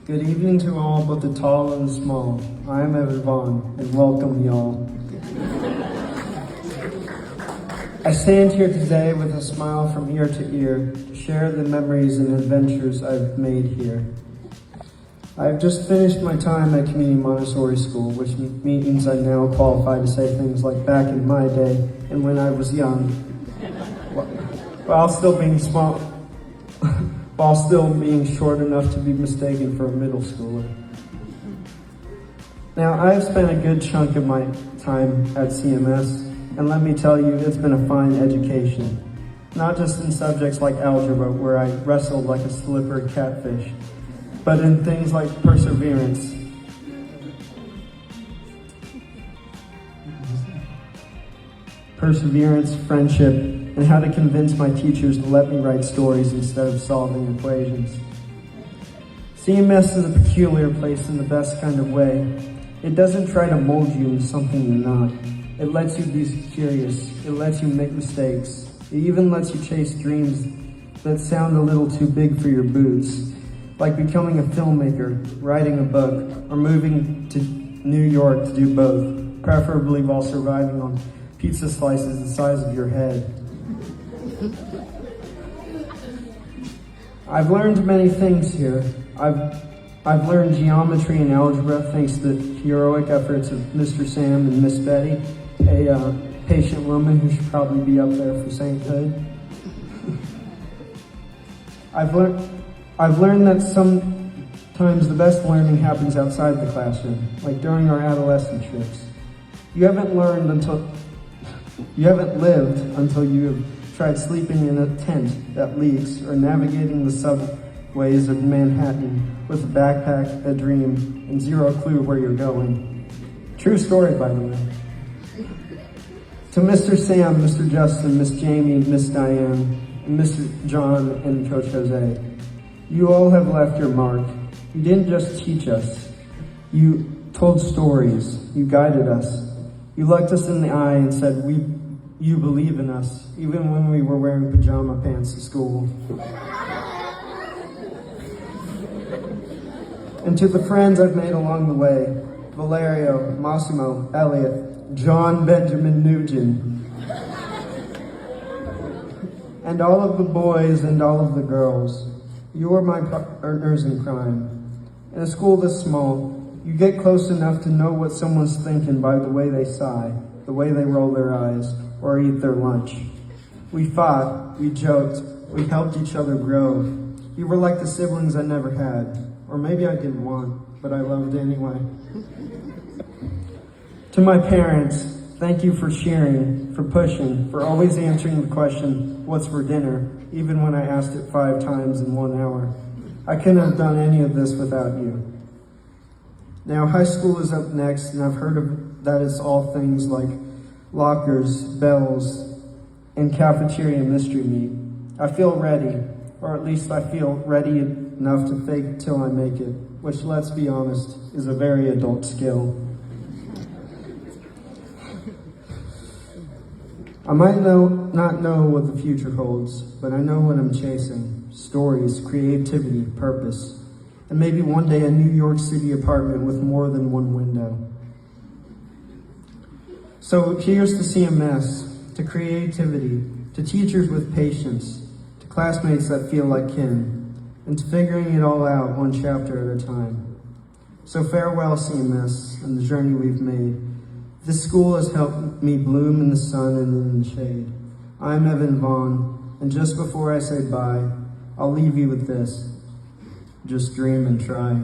Good evening to all, both the tall and the small. I am Evan Vaughn, and welcome y'all. I stand here today with a smile from ear to ear to share the memories and adventures I've made here. I've just finished my time at Community Montessori School, which means I now qualify to say things like back in my day and when I was young, while still being small, while still being short enough to be mistaken for a middle schooler. Now, I've spent a good chunk of my time at CMS, and let me tell you, it's been a fine education. Not just in subjects like algebra, where I wrestled like a slippery catfish, but in things like perseverance. Perseverance, friendship, and how to convince my teachers to let me write stories instead of solving equations. CMS is a peculiar place in the best kind of way. It doesn't try to mold you into something you're not. It lets you be curious. It lets you make mistakes. It even lets you chase dreams that sound a little too big for your boots, like becoming a filmmaker, writing a book, or moving to New York to do both, preferably while surviving on pizza slices the size of your head. I've learned many things here. I've learned geometry and algebra thanks to the heroic efforts of Mr. Sam and Miss Betty, a patient woman who should probably be up there for sainthood. I've learned that sometimes the best learning happens outside the classroom, like during our adolescent trips. You haven't lived until you have tried sleeping in a tent that leaks or navigating the subways of Manhattan with a backpack, a dream, and zero clue where you're going. True story, by the way. To Mr. Sam, Mr. Justin, Miss Jamie, Miss Diane, and Mr. John and Coach Jose, you all have left your mark. You didn't just teach us. You told stories. You guided us. You looked us in the eye and said, you believe in us, even when we were wearing pajama pants to school. And to the friends I've made along the way, Valerio, Massimo, Elliot, John Benjamin Nugent, and all of the boys and all of the girls, you are my partners in crime. In a school this small, you get close enough to know what someone's thinking by the way they sigh, the way they roll their eyes, or eat their lunch. We fought, we joked, we helped each other grow. You were like the siblings I never had, or maybe I didn't want, but I loved anyway. To my parents, thank you for cheering, for pushing, for always answering the question, what's for dinner, even when I asked it 5 times in 1 hour. I couldn't have done any of this without you. Now, high school is up next, and I've heard that it's all things like lockers, bells, and cafeteria mystery meat. I feel ready, or at least I feel ready enough to fake till I make it, which, let's be honest, is a very adult skill. I might not know what the future holds, but I know what I'm chasing. Stories, creativity, purpose, and maybe one day a New York City apartment with more than one window. So here's to CMS, to creativity, to teachers with patience, to classmates that feel like kin, and to figuring it all out one chapter at a time. So farewell, CMS, and the journey we've made. This school has helped me bloom in the sun and in the shade. I'm Evan Vaughn, and just before I say bye, I'll leave you with this. Just dream and try.